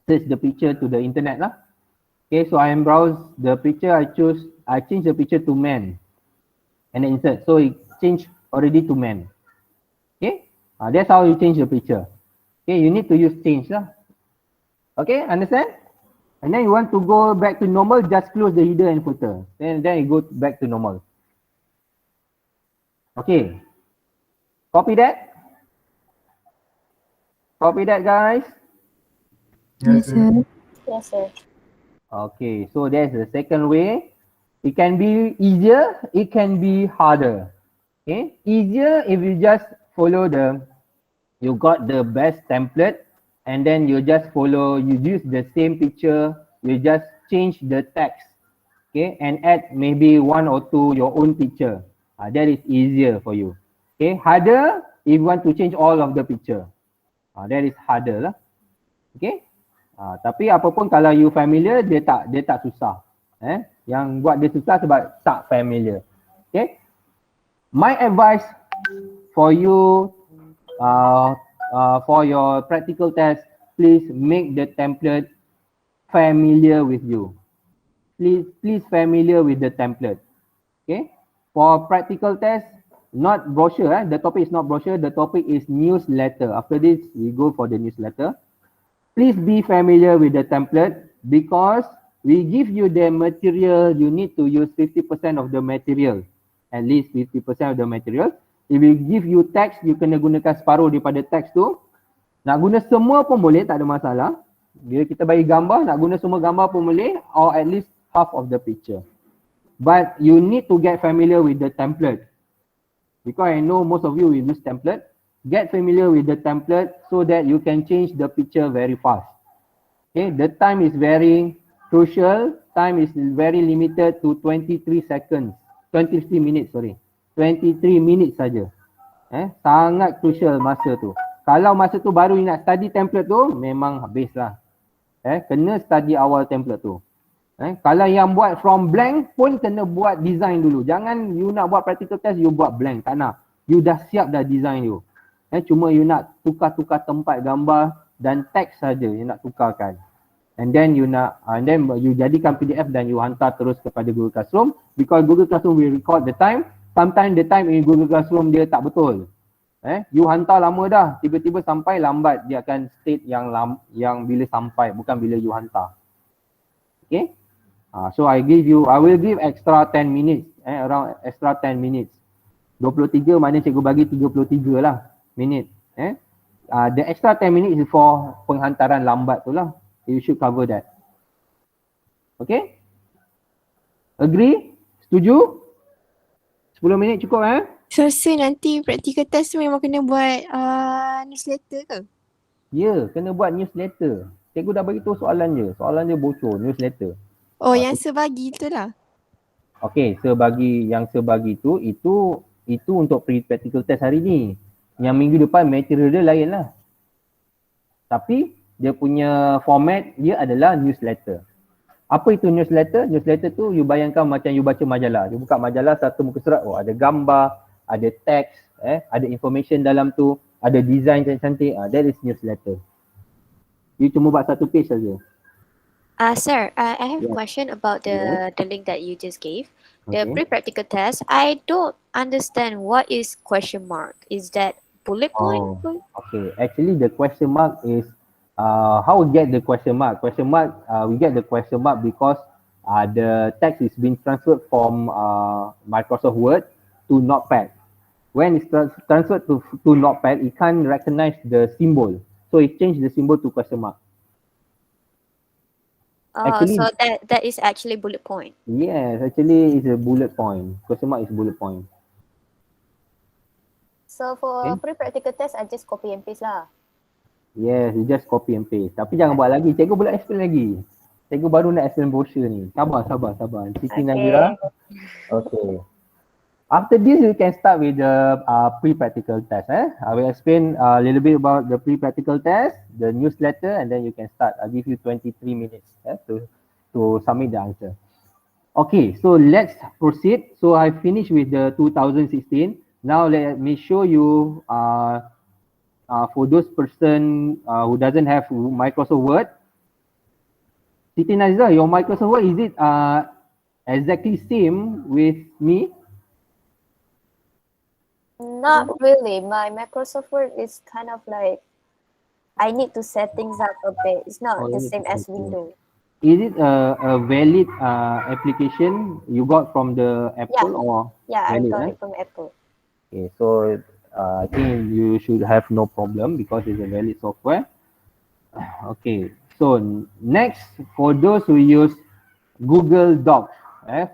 search the picture to the internet lah. Okay, so I am browse the picture. I change the picture to man, and then insert. So it changed already to man. Okay, that's how you change the picture. Okay, you need to use change lah. Okay, understand? And then you want to go back to normal, just close the header and footer. Then you go back to normal. Okay. Copy that? Copy that, guys? Yes, sir. Yes, sir. Okay, so there's the second way. It can be easier, it can be harder. Okay, easier if you just follow you got the best template, and then you just you use the same picture, you just change the text, okay, and add maybe one or two your own picture. That is easier for you. Okay, harder if you want to change all of the picture. That is harder lah. Okay, tapi apapun kalau you familiar, dia tak susah. Yang buat dia susah sebab tak familiar. Okay, my advice for you for your practical test, please make the template familiar with you. Please familiar with the template. Okay, for practical test, not brochure. The topic is not brochure. The topic is newsletter. After this, we go for the newsletter. Please be familiar with the template because we give you the material. You need to use 50% of the material, at least 50% of the material. If we give you text, you kena gunakan separuh daripada text tu. Nak guna semua pun boleh, tak ada masalah. Bila kita bagi gambar, nak guna semua gambar pun boleh, or at least half of the picture. But you need to get familiar with the template. Because I know most of you will use template. Get familiar with the template so that you can change the picture very fast. Okay, the time is very crucial. Time is very limited to 23 minutes, sorry. 23 minutes saja. Sangat crucial masa tu. Kalau masa tu baru you nak study template tu, memang habislah. Kena study awal template tu. Kalau yang buat from blank pun kena buat design dulu. Jangan you nak buat practical test, you buat blank. Tak nak. You dah siap dah design you. Cuma you nak tukar-tukar tempat gambar dan teks saja you nak tukarkan. And then you jadikan PDF dan you hantar terus kepada Google Classroom. Because Google Classroom will record the time. Sometimes the time in Google Classroom dia tak betul. You hantar lama dah, tiba-tiba sampai lambat, dia akan state yang bila sampai, bukan bila you hantar. Okay? So I will give extra 10 minutes, around extra 10 minutes. 23 mana cikgu bagi 33 lah minit. The extra 10 minutes is for penghantaran lambat tu lah. You should cover that. Okay? Agree? Setuju? 10 minit cukup So nanti practical test tu memang kena buat newsletter ke? Ya, kena buat newsletter. Cikgu dah bagi tahu soalan je. Soalan dia bocor, newsletter. Oh, yang sebagi tu lah. Okay, yang sebagi tu, itu untuk pre-practical test hari ni. Yang minggu depan material dia lain lah. Tapi dia punya format dia adalah newsletter. Apa itu newsletter? Newsletter tu you bayangkan macam you baca majalah. You buka majalah satu muka surat, ada gambar, ada teks, ada information dalam tu, ada design cantik-cantik. That is newsletter. You cuma buat satu page saja. Sir, I have a Yes. question about Yes. the link that you just gave. The Okay. pre-practical test. I don't understand what is question mark. Is that bullet point? Oh, okay. Actually, the question mark is how we get the question mark. Question mark, we get the question mark because the text is being transferred from Microsoft Word to Notepad. When it's transferred to Notepad, it can't recognize the symbol. So it changed the symbol to question mark. So Actually, that is actually bullet point. yes, actually it's a bullet point. Question mark is bullet point. So for Okay. pre-practical test, I just copy and paste lah. Yes, you just copy and paste. Tapi jangan buat lagi. Cikgu boleh explain lagi. Cikgu baru nak explain brochure ni. Sabar. Siti Nazira. Okay. After this, you can start with the pre-practical test. I will explain a little bit about the pre-practical test, the newsletter, and then you can start. I'll give you 23 minutes to submit the answer. Okay, so let's proceed. So I finished with the 2016. Now let me show you for those person who doesn't have Microsoft Word. Siti Nazira, your Microsoft Word, is it exactly same with me? Not really. My Microsoft Word is kind of like I need to set things up a bit. It's not the same as Windows. Is it a valid application you got from the Apple or? Yeah, I valid, got it from Apple. Okay, so I think you should have no problem because it's a valid software. Okay, so next, for those who use Google Docs,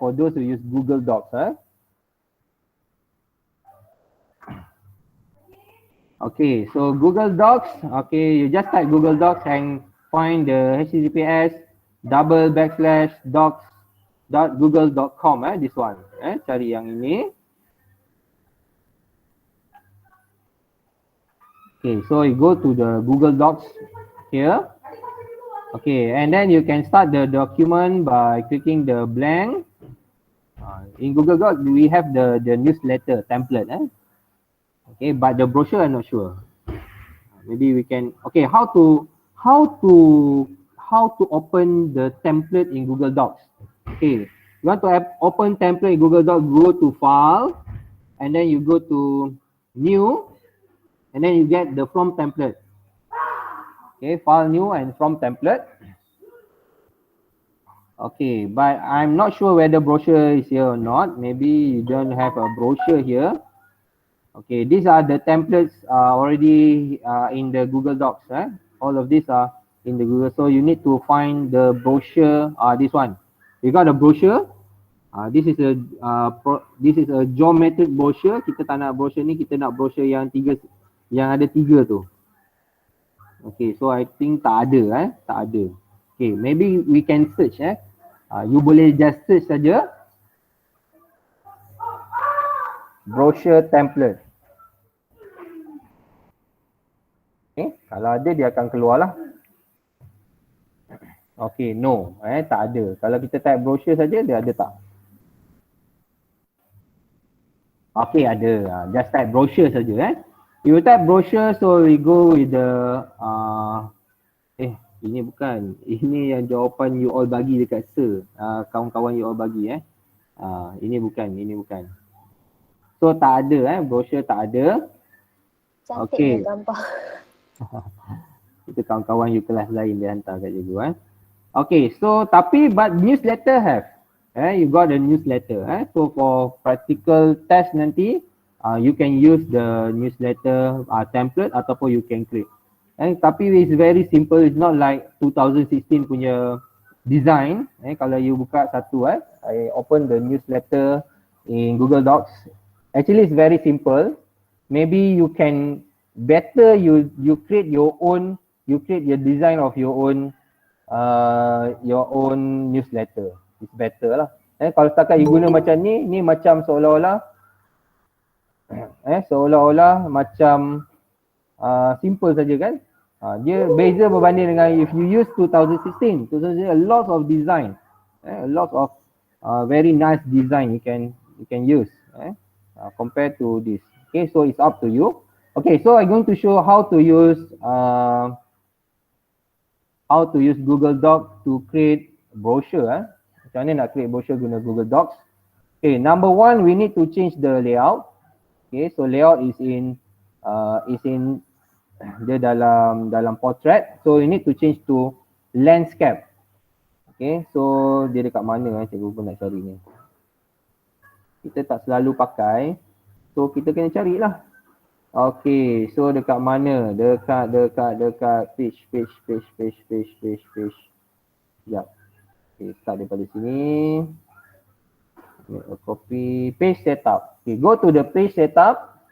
for those who use Google Docs, okay, so Google Docs, okay, you just type Google Docs and find the https://docs.google.com, this one, cari yang ini. Okay, so you go to the Google Docs here. Okay, and then you can start the document by clicking the blank. In Google Docs, we have the newsletter template. Okay, but the brochure, I'm not sure. Maybe we can. Okay, how to open the template in Google Docs? Okay, you want to open template in Google Docs? Go to File, and then you go to New, and then you get the From template. Okay, File, New, and From template. Okay, but I'm not sure whether brochure is here or not. Maybe you don't have a brochure here. Okay, these are the templates already in the Google Docs. All of these are in the Google. So you need to find the brochure. This one. You got a brochure. This is a geometric brochure. Kita tak nak brochure ni. Kita nak brochure yang ada tiga tu. Okay, so I think tak ada. Tak ada. Okay, maybe we can search. You boleh just search saja. Brochure template. Okay, kalau ada dia akan keluar lah. Okay, no, tak ada. Kalau kita type brochure saja, dia ada tak? Okay, ada. Just type brochure saja. You type brochure, so we go with the ini bukan. Ini yang jawapan you all bagi dekat sir. Kawan-kawan you all bagi. Ini bukan. So tak ada, brochure tak ada. Cantik gambar. Itu kawan-kawan you kelas lain dia hantar kat cikgu. Okay, so but newsletter have. You got the newsletter. So for practical test nanti, you can use the newsletter template ataupun you can create. Tapi it's very simple. It's not like 2016 punya design. Kalau you buka satu, I open the newsletter in Google Docs. Actually, it's very simple. Maybe you can better you create your own. You create your design of your own newsletter. It's better lah. Kalau setakat you guna macam ni macam seolah-olah macam simple saja kan. Dia beza berbanding dengan if you use 2016. A lot of design, a lot of very nice design you can use compared to this. Okay, so it's up to you. Okay, so I'm going to show how to use how to use Google Docs to create brochure. Macam mana nak create brochure guna Google Docs. Okay, number one, we need to change the layout. Okay, so layout is in dia dalam portrait. So you need to change to landscape. Okay, so dia dekat mana cikgu pun nak cari ni. Kita tak selalu pakai. So kita kena carilah. Okay, so dekat mana? Dekat page. Sekejap. Okay, start daripada sini. Make a copy. Page setup. Okay, go to the page setup.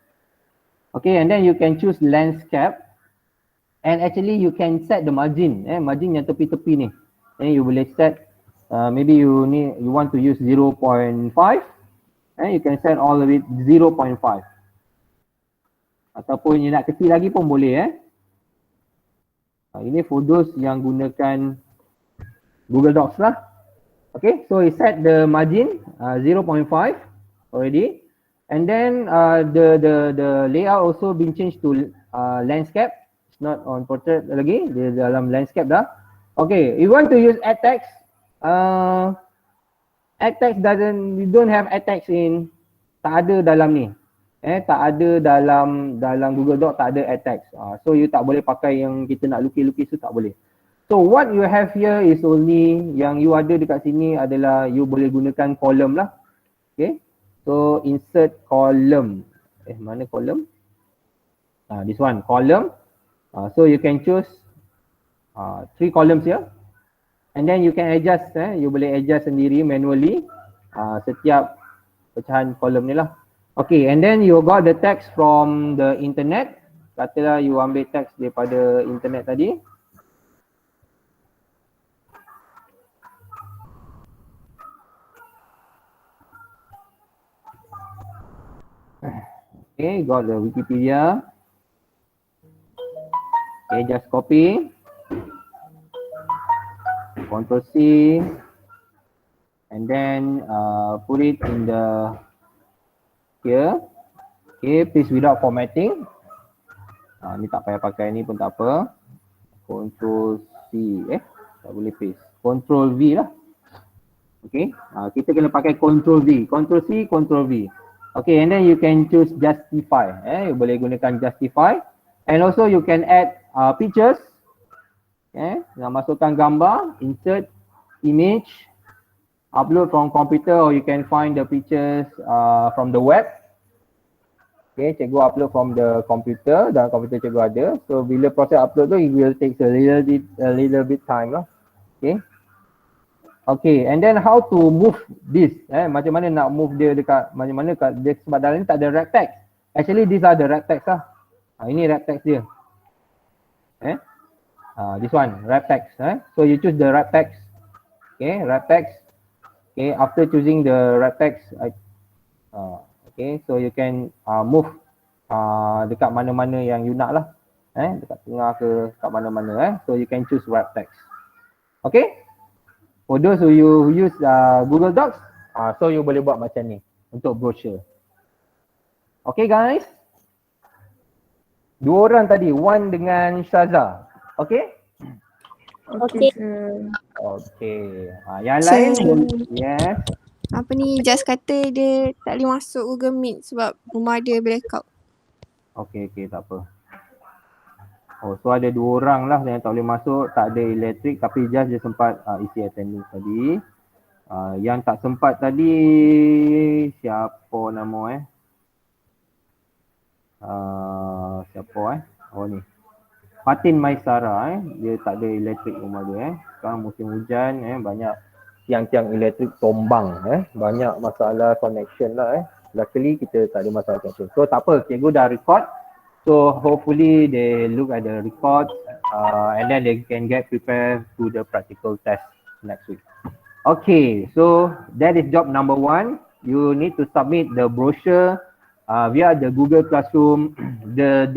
Okay, and then you can choose landscape. And actually you can set the margin. Margin yang tepi-tepi ni. Then you boleh set, maybe you want to use 0.5. You can set all of it 0.5. Ataupun you nak kecil lagi pun boleh. Ini for those yang gunakan Google Docs lah. Okay, so you set the margin 0.5 already. And then the layout also been changed to landscape. It's not on portrait lagi, dia dalam landscape dah. Okay, you want to use add text. Add text you don't have add text in, tak ada dalam ni. Tak ada dalam Google Doc, tak ada add text. So you tak boleh pakai yang kita nak lukis-lukis tu, tak boleh. So what you have here is only yang you ada dekat sini adalah you boleh gunakan column lah. Okay. So insert column. Mana column? This one, column. So you can choose 3 columns here. And then you can adjust, you boleh adjust sendiri manually setiap pecahan column ni lah. Okay, and then you got the text from the internet. Katalah you ambil text daripada internet tadi. Okay, got the Wikipedia. Okay, just copy. Ctrl C. And then put it in the here. Okay, please without formatting. Ni tak payah pakai ni pun tak apa. Ctrl C. Tak boleh paste. Ctrl V lah. Okay, kita kena pakai Ctrl V. Ctrl C, Ctrl V. Okay, and then you can choose justify. You boleh gunakan justify. And also you can add pictures. Nak masukkan gambar, insert image, upload from computer, or you can find the pictures from the web. Okay, cikgu upload from the computer, dalam komputer cikgu ada. So bila proses upload tu, it will take a little bit time lah. Okay. Okay, and then how to move this? Macam mana nak move dia dekat, macam mana dia, sebab dalam ni tak ada wrap text. Actually these are the wrap text lah. Ini wrap text dia. This one, wrap text. So you choose the wrap text. Okay, wrap text. Okay, after choosing the wrap text, okay, so you can move dekat mana-mana yang you nak lah. Dekat tengah ke, dekat mana-mana. So you can choose wrap text. Okay, for those who you use Google Docs, so you boleh buat macam ni untuk brochure. Okay guys, 2 orang tadi, Wan dengan Syaza. Okay? Okay. Okay. Yang lain, yes. Apa ni, Just kata dia tak boleh masuk Google Meet sebab rumah dia blackout. Okay, tak apa. Oh, so ada 2 orang lah yang tak boleh masuk, tak ada elektrik, tapi Just dia sempat isi attendance tadi. Yang tak sempat tadi, siapa nama Oh ni. Fatin Maisara dia tak ada elektrik rumah dia Sekarang musim hujan banyak tiang-tiang elektrik tombang banyak masalah connection lah Luckily kita tak ada masalah connection. So tak apa, cikgu dah record. So hopefully they look at the record and then they can get prepared to the practical test next week. Okay, so that is job number 1. You need to submit the brochure via the Google Classroom. The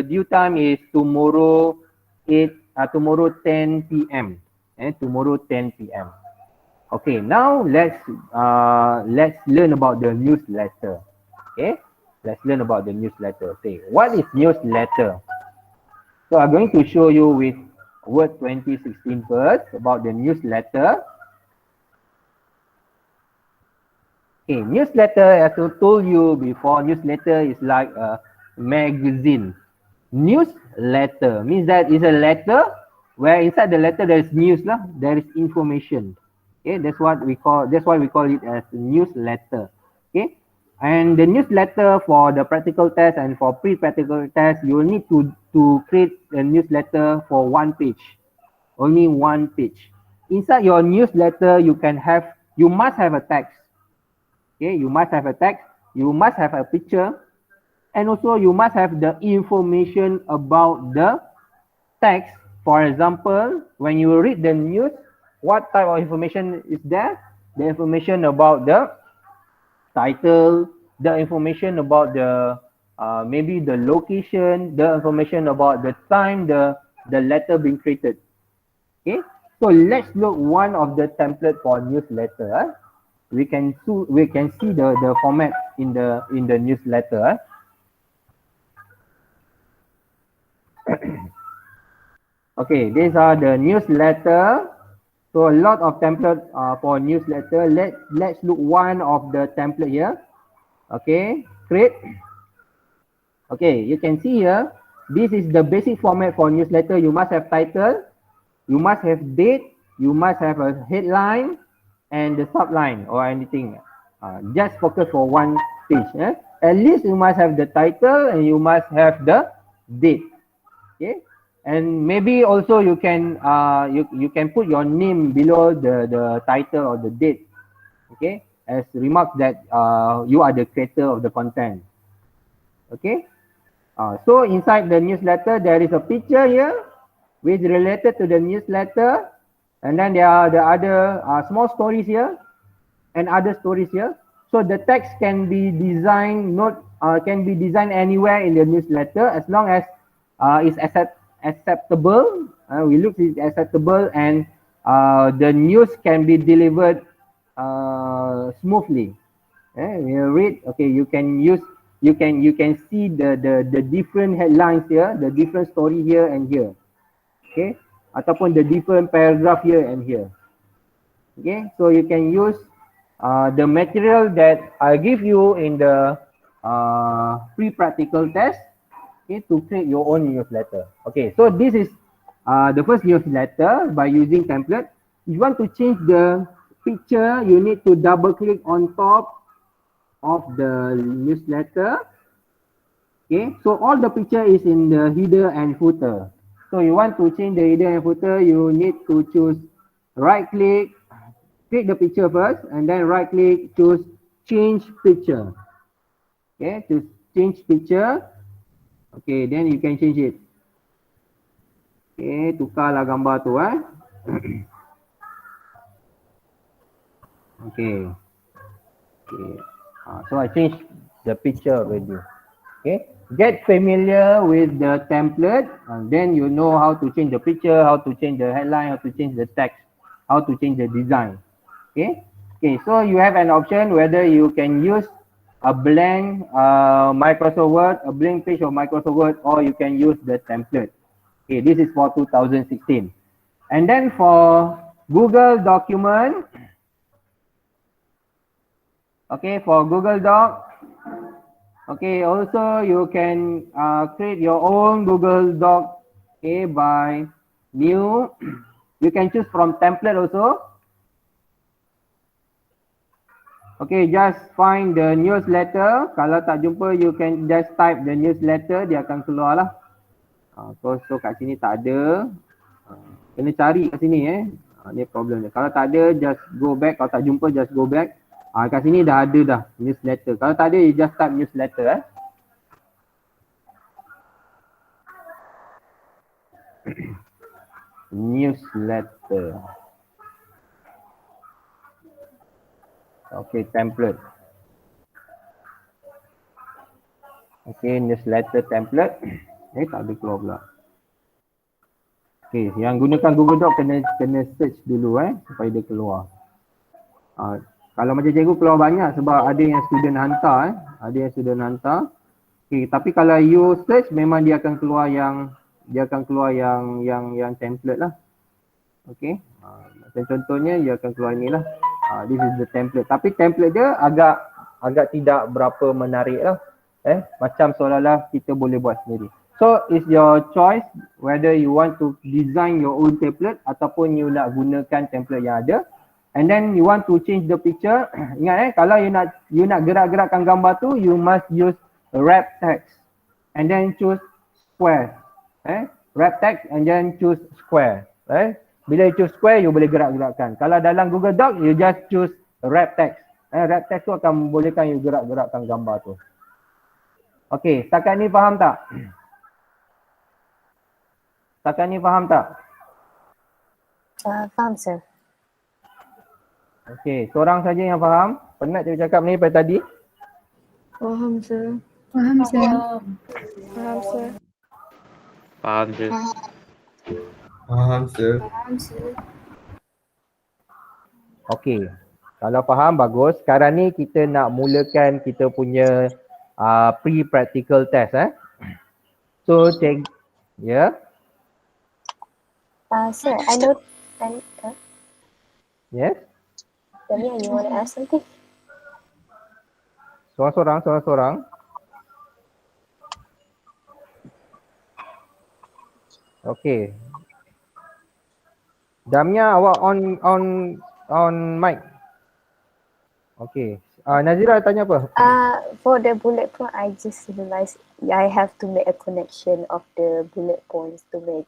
due time is tomorrow 10 p.m. Tomorrow 10 p.m. Okay, now let's learn about the newsletter. Okay, let's learn about the newsletter. Okay, what is newsletter? So I'm going to show you with Word 2016 first, about the newsletter. Okay, newsletter, as I told you before, newsletter is like a magazine. Newsletter means that it's a letter where inside the letter there is news lah, there is information. Okay, that's why we call it as newsletter. Okay, and the newsletter for the practical test and for pre-practical test, you will need to create a newsletter for one page, only one page. Inside your newsletter, you must have a text. Okay, you must have a text, you must have a picture, and also you must have the information about the text. For example, when you read the news, what type of information is there? The information about the title, the information about the maybe the location, the information about the time the letter being created. Okay, so let's look one of the template for newsletter. We can see the format in the newsletter. Okay, these are the newsletter. So a lot of template for newsletter. Let's look one of the template here. Okay, create. Okay, you can see here, this is the basic format for newsletter. You must have title, you must have date, you must have a headline and the subline or anything. Just focus for one page. At least you must have the title and you must have the date. Okay, and maybe also you can you can put your name below the title or the date. Okay, as remark that you are the creator of the content. Okay, so inside the newsletter there is a picture here which is related to the newsletter, and then there are the other small stories here and other stories here. So the text can be designed anywhere in the newsletter as long as it's acceptable. We look it's acceptable and the news can be delivered smoothly. You read, okay, you can see the different headlines here, the different story here and here. Okay, ataupun the different paragraph here and here. Okay, so you can use the material that I give you in the pre-practical test, okay, to create your own newsletter. Okay, so this is the first newsletter by using template. If you want to change the picture, you need to double click on top of the newsletter. Okay, so all the picture is in the header and footer. So you want to change the header and footer, you need to choose right click, click the picture first, and then right click, choose change picture. Okay, choose change picture. Okay, then you can change it. Okay, tukarlah gambar tu Okay. Okay. So I changed the picture already. Okay. Get familiar with the template, and then you know how to change the picture, how to change the headline, how to change the text, how to change the design. Okay. Okay. So you have an option whether you can use a blank Microsoft Word, a blank page of Microsoft Word, or you can use the template. Okay. This is for 2016. And then for Google document. Okay, for Google Doc. Okay, also you can create your own Google Doc, okay, by new. You can choose from template also. Okay, just find the newsletter. Kalau tak jumpa, you can just type the newsletter, dia akan keluar lah. So kat sini tak ada. Kena cari kat sini ni problem dia. Kalau tak ada, just go back. Kalau tak jumpa, just go back. Kat sini dah ada dah newsletter. Kalau tak ada, you just type newsletter. Newsletter. Okay, template. Okay, newsletter template. Tak ada keluar pula. Okay, yang gunakan Google Doc kena search dulu supaya dia keluar. Kalau macam cikgu keluar banyak sebab ada yang student hantar. Ada yang student hantar. Okay, tapi kalau you search memang dia akan keluar yang dia akan keluar yang template lah. Okay. Macam contohnya dia akan keluar ni lah. This is the template. Tapi template dia agak tidak berapa menarik lah. Macam seolah-olah kita boleh buat sendiri. So it's your choice whether you want to design your own template ataupun you nak gunakan template yang ada. And then you want to change the picture. Ingat kalau you nak gerak-gerakkan gambar tu, you must use wrap text and then choose square. Wrap text and then choose square. Bila you choose square, you boleh gerak-gerakkan. Kalau dalam Google Doc, you just choose wrap text. Wrap text tu akan membolehkan you gerak-gerakkan gambar tu. Okay, setakat ni faham tak? Setakat ni faham tak? Faham, sir. Okay, seorang saja yang faham. Penat dia cakap ni pada tadi. Faham, sir. Faham, sir. Faham, sir. Faham je. Faham, sir. Faham, sir. Okay, kalau faham bagus. Sekarang ni kita nak mulakan kita punya pre-practical test. So, check. Ya. Sir, I know. Yes. Jamia, you want to ask something? Seorang-seorang. Okay. Damia, awak on mic. Okay. Nazira tanya apa? For the bullet point, I just realized I have to make a connection of the bullet points to make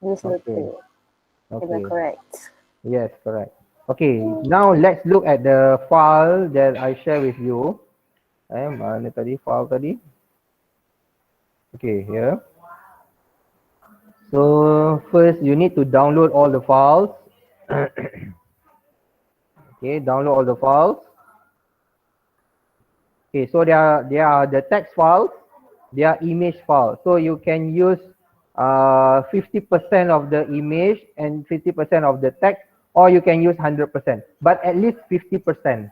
this look good. Am I correct? Yes, correct. Okay, now let's look at the file that I share with you. Mana tadi file tadi? Okay, here. So first you need to download all the files. Okay, download all the files. Okay, so they are the text files, they are image files. So you can use 50% of the image and 50% of the text, or you can use 100%, but at least 50%.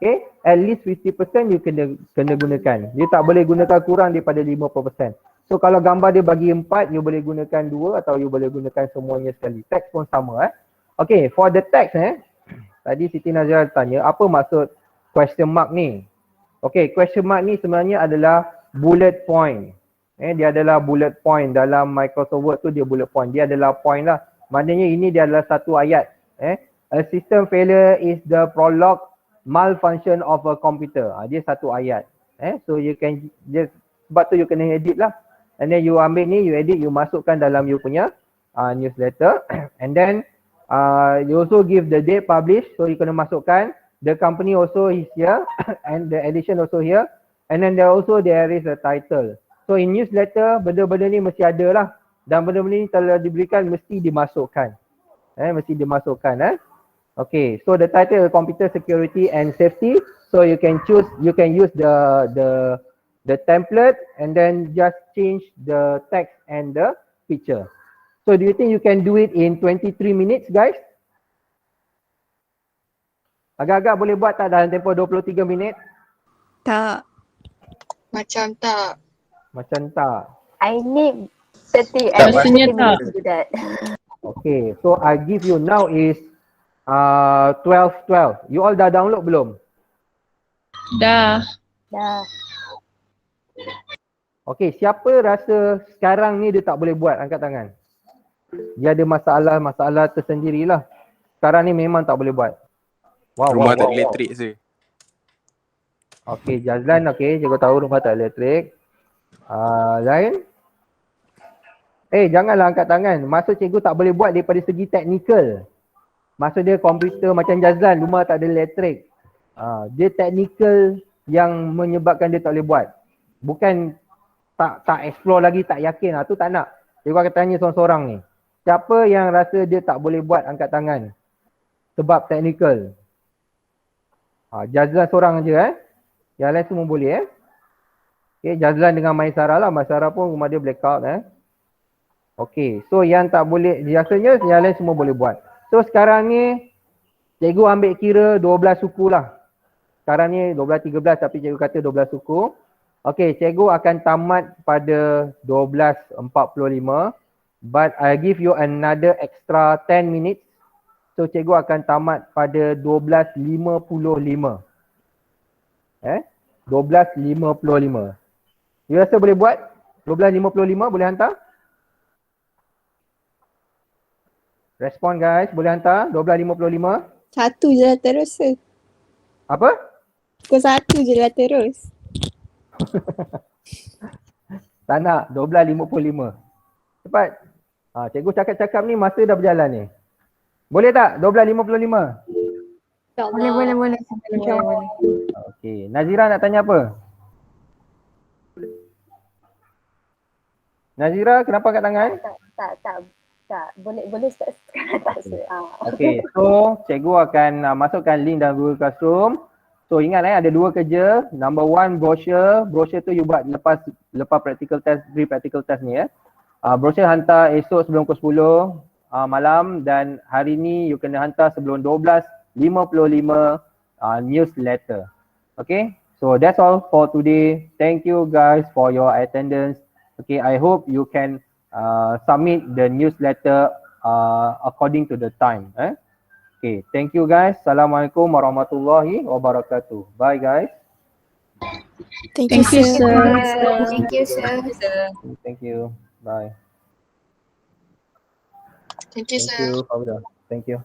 Okay, at least 50% you kena gunakan. Dia tak boleh gunakan kurang daripada 50%. So kalau gambar dia bagi 4, you boleh gunakan 2 atau you boleh gunakan semuanya sekali. Teks pun sama. Okay, for the text tadi Siti Nazira tanya apa maksud question mark ni. Okay, question mark ni sebenarnya adalah bullet point. Dia adalah bullet point dalam Microsoft Word tu, dia bullet point. Dia adalah point lah. Maknanya ini dia adalah satu ayat. A system failure is the prologue malfunction of a computer. Dia satu ayat. So you can just, sebab tu you kena edit lah. And then you ambil ni, you edit, you masukkan dalam you punya newsletter. And then you also give the date published. So you kena masukkan. The company also is here. And the edition also here. And then there is a title. So in newsletter, benda-benda ni mesti ada lah. Dan benda-benda ni telah diberikan mesti dimasukkan. Mesti dimasukkan. Okay, so the title is Computer Security and Safety. So you can use the template and then just change the text and the picture. So do you think you can do it in 23 minutes, guys? Agak-agak boleh buat tak dalam tempoh 23 minit? Tak. Macam tak. Macam tak. I need 30 Rasanya tak. minutes to do that. Okay, so I give you now is 12. You all dah download belum? Dah. Dah. Okay, siapa rasa sekarang ni dia tak boleh buat? Angkat tangan. Dia ada masalah tersendirilah. Sekarang ni memang tak boleh buat. Rumah tak elektrik je. Okay, Jazlan, okay, cikgu tahu rumah tak elektrik. Lain? Janganlah angkat tangan. Maksud cikgu tak boleh buat daripada segi teknikal. Maksud dia komputer macam Jazlan, rumah tak ada elektrik. Dia teknikal yang menyebabkan dia tak boleh buat. Bukan tak explore lagi, tak yakin. Tu tak nak. Cikgu akan tanya seorang-seorang ni. Siapa yang rasa dia tak boleh buat, angkat tangan. Sebab teknikal. Jazlan seorang je Yang lain semua boleh Okay, Jazlan dengan Maisara lah. Maisara pun rumah dia blackout Okay, so yang tak boleh, biasanya yang lain semua boleh buat. So sekarang ni cikgu ambil kira 12 suku lah. Sekarang ni 12-13 tapi cikgu kata 12 suku. Okay, cikgu akan tamat pada 12.45 but I give you another extra 10 minutes. So cikgu akan tamat pada 12.55. 12.55. You rasa boleh buat? 12.55 boleh hantar? Respon guys, boleh hantar 12.55? Satu je lah terus. Apa? Pukul 1 je lah terus. Tak nak, 12.55. Cepat. Cikgu cakap-cakap ni masa dah berjalan ni. Boleh tak 12.55? Boleh. Okey, Nazira nak tanya apa? Nazira, kenapa angkat tangan? Tak. Boleh start sekarang tak sir. Okey, so cikgu akan masukkan link dalam Google Classroom. So ingat ada dua kerja. Number one, brochure. Brochure tu you buat lepas practical test, pre-practical test ni brochure hantar esok sebelum pukul 10 malam dan hari ni you kena hantar sebelum 12.55 newsletter. Okay, so that's all for today. Thank you guys for your attendance. Okay, I hope you can submit the newsletter according to the time. Okay, thank you guys. Assalamualaikum warahmatullahi wabarakatuh. Bye guys. Thank you, sir. Thank you, sir. Thank you. Bye. Thank you, Thank sir. you, Fauza. Thank you.